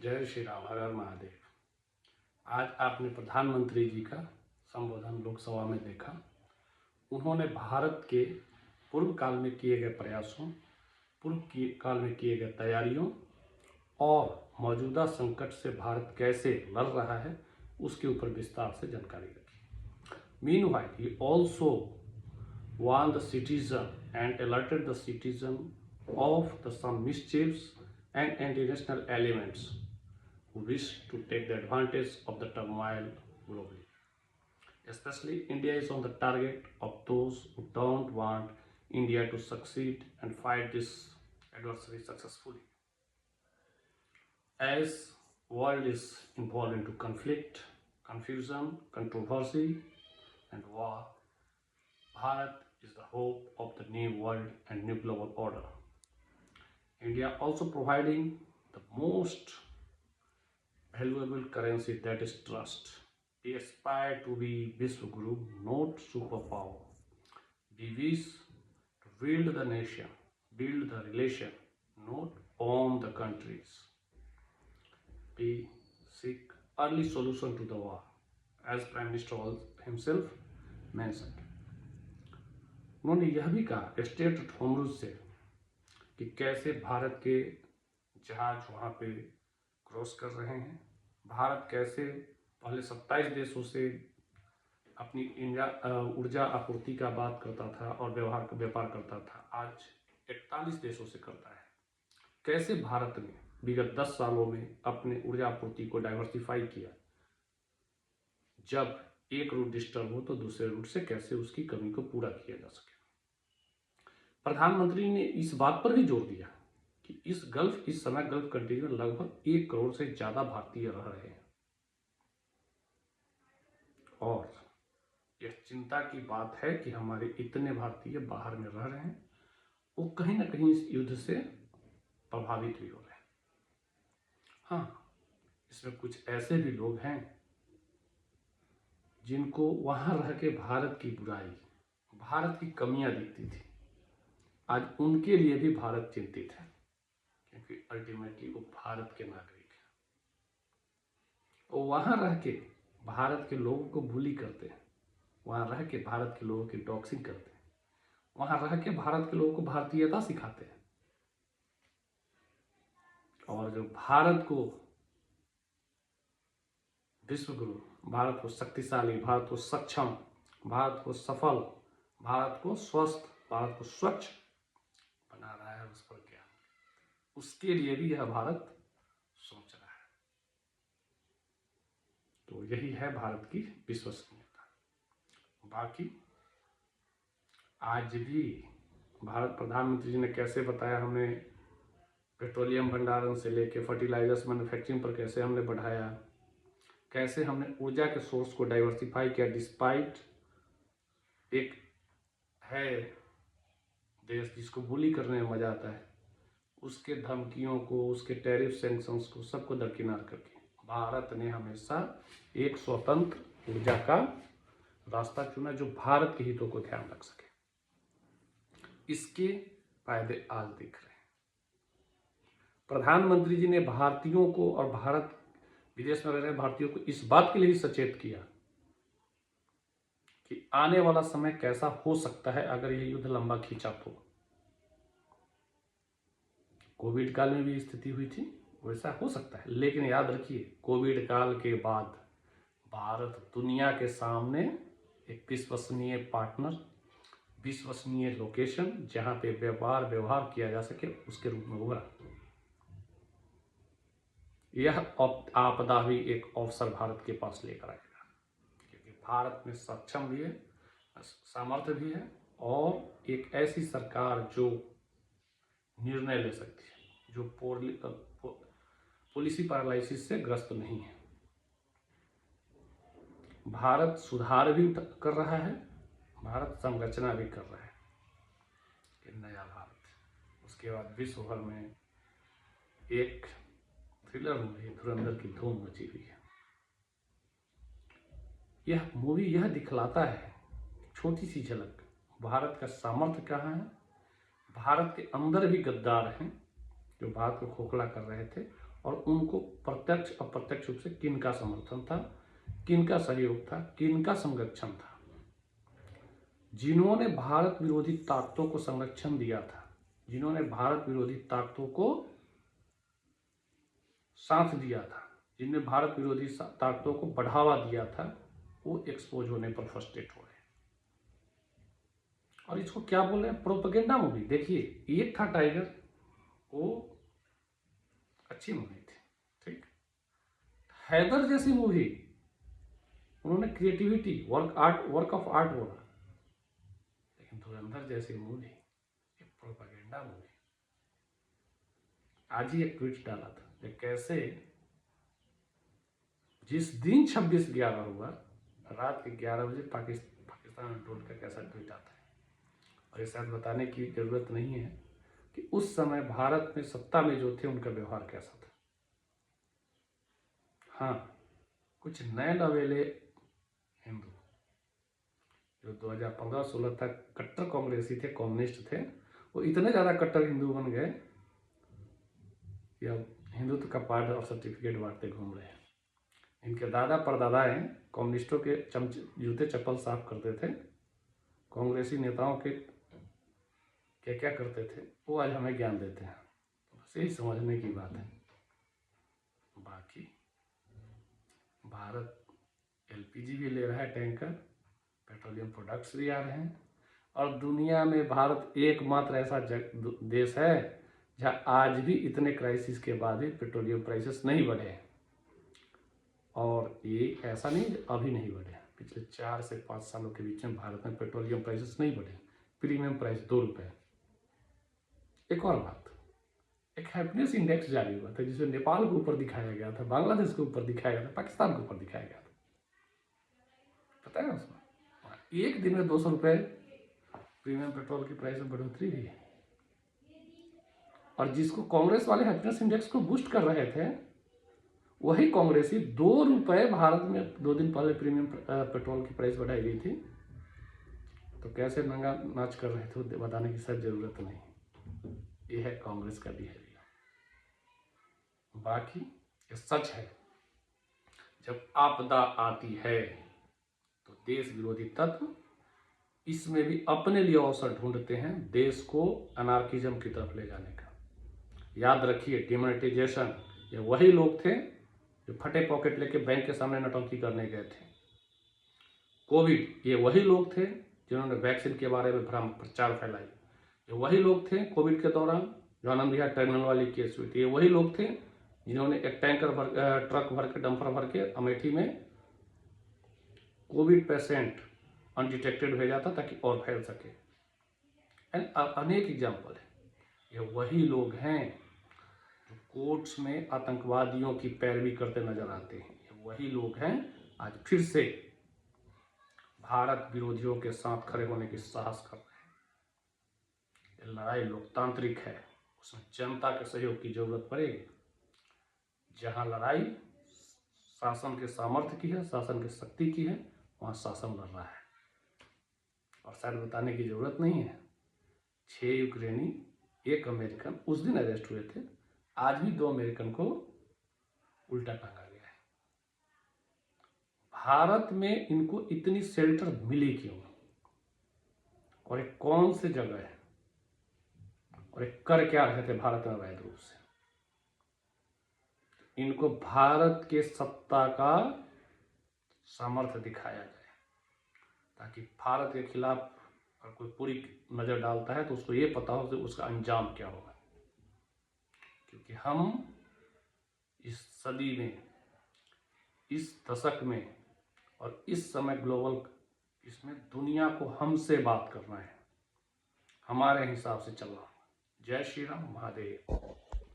जय श्री राम, हर हर महादेव। आज आपने प्रधानमंत्री जी का संबोधन लोकसभा में देखा। उन्होंने भारत के पूर्व काल में किए गए प्रयासों, काल में किए गए तैयारियों और मौजूदा संकट से भारत कैसे लड़ रहा है उसके ऊपर विस्तार से जानकारी रखी। Meanwhile, he also warned the citizen and alerted the citizen of some mischiefs and anti-national elements who wish to take the advantage of the turmoil globally. Especially, India is on the target of those who don't want India to succeed and fight this adversary successfully. As world is involved into conflict, confusion, controversy, and war, Bharat is the hope of the new world and new global order. India also providing the most valuable currency, that is trust. We aspire to be Vishwaguru, not superpower. We wish to build the nation, build the relation, not own the countries. We seek early solution to the war, as Prime Minister himself mentioned. उन्होंने यह भी कहा state eight होमरूज से कि कैसे भारत के जहाज वहाँ पे क्रॉस कर रहे हैं, भारत कैसे पहले 27 देशों से अपनी ऊर्जा आपूर्ति का बात करता था और व्यापार करता था, आज 41 देशों से करता है। कैसे भारत ने विगत 10 सालों में अपने ऊर्जा आपूर्ति को डाइवर्सिफाई किया। जब एक रूट डिस्टर्ब हो तो दूसरे रूट से कैसे उसकी कमी को पूरा किया जा सके। प्रधानमंत्री ने इस बात पर भी जोर दिया कि इस समय गल्फ कंट्री में लगभग 1 करोड़ से ज्यादा भारतीय रह रहे हैं और यह चिंता की बात है कि हमारे इतने भारतीय बाहर में रह रहे हैं, वो कहीं ना कहीं इस युद्ध से प्रभावित भी हो रहे हैं। हाँ, इसमें कुछ ऐसे भी लोग हैं जिनको वहां रह के भारत की बुराई, भारत की कमियां दिखती थी। आज उनके लिए भी भारत चिंतित है, क्योंकि अल्टीमेटली वो भारत के नागरिक हैं। वो वहां रह के भारत के लोगों को बुली करते हैं, वहां रह के भारत के लोगों की डॉक्सिंग करते हैं, वहां रह के भारत के लोगों को भारतीयता सिखाते हैं और जो भारत को विश्वगुरु, भारत को शक्तिशाली, भारत को सक्षम, भारत को सफल, भारत को स्वस्थ, भारत को स्वच्छ बना रहा है, उस पर क्या, उसके लिए भी यह भारत सोच रहा है। तो यही है भारत की विश्वसनीयता। बाकी आज भी भारत प्रधानमंत्री जी ने कैसे बताया, हमने पेट्रोलियम भंडारण से लेके फर्टिलाइजर्स मैन्युफैक्चरिंग पर कैसे हमने बढ़ाया, कैसे हमने ऊर्जा के सोर्स को डाइवर्सिफाई किया। डिस्पाइट एक है देश जिसको बुली करने में मजा आता है, उसके धमकियों को, उसके टैरिफ सैंक्शंस को सबको दरकिनार करके भारत ने हमेशा एक स्वतंत्र ऊर्जा का रास्ता चुना जो भारत के हितों को ध्यान रख सके। इसके फायदे आज दिख रहे हैं। प्रधानमंत्री जी ने भारतीयों को और भारत विदेश में रह रहे भारतीयों को इस बात के लिए सचेत किया कि आने वाला समय कैसा हो सकता है अगर यह युद्ध लंबा खींचा तो। कोविड काल में भी स्थिति हुई थी, वैसा हो सकता है, लेकिन याद रखिए कोविड काल के बाद भारत दुनिया के सामने एक विश्वसनीय पार्टनर, विश्वसनीय लोकेशन जहां पे व्यवहार किया जा सके उसके रूप में हुआ। यह आपदा भी एक अवसर भारत के पास लेकर आएगा, क्योंकि भारत में सक्षम भी है, सामर्थ्य भी है और एक ऐसी सरकार जो निर्णय ले सकती है, जो पॉलिसी पैरालिसिस से ग्रस्त नहीं है। भारत सुधार भी कर रहा है, भारत संरचना भी कर रहा है, नया भारत। उसके बाद विश्व भर में एक थ्रिलर मूवी धुरंधर की धूम मची हुई है। यह मूवी यह दिखलाता है, छोटी सी झलक, भारत का सामर्थ्य कहाँ है। भारत के अंदर भी गद्दार हैं जो भारत को खोखला कर रहे थे और उनको प्रत्यक्ष अप्रत्यक्ष रूप से किनका समर्थन था, किनका सहयोग था, किनका संरक्षण था। जिन्होंने भारत विरोधी ताकतों को संरक्षण दिया था, जिन्होंने भारत विरोधी ताकतों को साथ दिया था, जिनने भारत विरोधी ताकतों को बढ़ावा दिया था, वो एक्सपोज होने पर फ्रस्ट्रेट हो रहे हैं। और इसको क्या बोल रहे हैं? Propaganda movie. देखिए, एक था टाइगर, वो अच्छी मूवी थी, ठीक। हैदर जैसी मूवी, उन्होंने क्रिएटिविटी, वर्क ऑफ आर्ट बोला। लेकिन धुरंधर जैसी मूवी एक प्रोपेगेंडा मूवी। आज ही एक ट्वीट डाला था कि कैसे जिस दिन 26/11 हुआ, रात के 11 बजे पाकिस्तान में ड्रोन का कैसा ट्वीट आता है। और ये शायद बताने की जरूरत नहीं है कि उस समय भारत में सत्ता में जो थे उनका व्यवहार कैसा था। हाँ, कुछ नए नवेले हिंदू जो 2015-16 तक कट्टर कांग्रेसी थे, कम्युनिस्ट थे, वो इतने ज़्यादा कट्टर हिंदू बन गए कि अब हिंदुत्व का पार्ट और सर्टिफिकेट बांटते घूम रहे हैं। इनके दादा परदादा हैं, कम्युनिस्टों के जूते चप्पल साफ करते थे, कांग्रेसी नेताओं के क्या क्या करते थे, वो आज हमें ज्ञान देते हैं। बस यही समझने की बात है। बाकी भारत एलपीजी भी ले रहा है, टैंकर, पेट्रोलियम प्रोडक्ट्स भी आ रहे हैं, और दुनिया में भारत एकमात्र ऐसा देश है जहाँ आज भी इतने क्राइसिस के बाद भी पेट्रोलियम प्राइसेस नहीं बढ़े हैं। और ये ऐसा नहीं अभी नहीं बढ़े, पिछले 4 से 5 सालों के बीच में भारत में पेट्रोलियम प्राइसेस नहीं बढ़े, प्रीमियम प्राइस 2 रुपये। एक और बात, एक हैप्पीनेस इंडेक्स जारी हुआ था जिसमें नेपाल को ऊपर दिखाया गया था, बांग्लादेश को ऊपर दिखाया गया था, पाकिस्तान को ऊपर दिखाया गया था, पता है उसमें एक दिन में 200 रुपये प्रीमियम पेट्रोल की प्राइस में बढ़ोतरी हुई है। और जिसको कांग्रेस वाले हैप्पीनेस इंडेक्स को बूस्ट कर रहे थे, वही कांग्रेसी 2 रुपये भारत में 2 दिन पहले प्रीमियम पेट्रोल की प्राइस बढ़ाई गई थी, तो कैसे नंगा नाच कर रहे थे बताने की शायद जरूरत नहीं। ये है कांग्रेस का बिहेवियर। बाकी ये सच है, जब आपदा आती है तो देश विरोधी तत्व इसमें भी अपने लिए अवसर ढूंढते हैं देश को अनार्किज्म की तरफ ले जाने का। याद रखिए, डिमोनेटाइजेशन, ये वही लोग थे जो फटे पॉकेट लेके बैंक के सामने नौटंकी करने गए थे। कोविड, ये वही लोग थे जिन्होंने वैक्सीन के बारे में भ्रम प्रचार फैलाई। ये वही लोग थे कोविड के दौरान जो आनंद विहार टर्मिनल वाली केस हुई थी। ये वही लोग थे जिन्होंने एक ट्रक भर के, डंपर भर के अमेठी में कोविड पेशेंट अनडिटेक्टेड भेजा था ताकि और फैल सके। अनेक एग्जाम्पल है। ये वही लोग हैं जो कोर्ट्स में आतंकवादियों की पैरवी करते नजर आते हैं। ये वही लोग हैं आज फिर से भारत विरोधियों के साथ खड़े होने की साहस कर रहे हैं। ये लड़ाई लोकतांत्रिक है, उसमें जनता के सहयोग की जरूरत पड़ेगी। जहां लड़ाई शासन के सामर्थ्य की है, शासन की शक्ति की है, वहां शासन लड़ रहा है। और शायद बताने की जरूरत नहीं है, 6 यूक्रेनी, 1 अमेरिकन उस दिन अरेस्ट हुए थे। आज भी 2 अमेरिकन को उल्टा टांगा गया है। भारत में इनको इतनी शेल्टर मिली क्यों, और एक कौन सी जगह है, और एक कर क्या रहे थे भारत में अवैध रूप से। इनको भारत के सत्ता का सामर्थ्य दिखाया जाए, ताकि भारत के खिलाफ अगर कोई पूरी नजर डालता है तो उसको ये पता हो कि उसका अंजाम क्या होगा। क्योंकि हम इस सदी में, इस दशक में और इस समय ग्लोबल इसमें दुनिया को हमसे बात करना है, हमारे हिसाब से चलना। जय श्री राम, महादेव।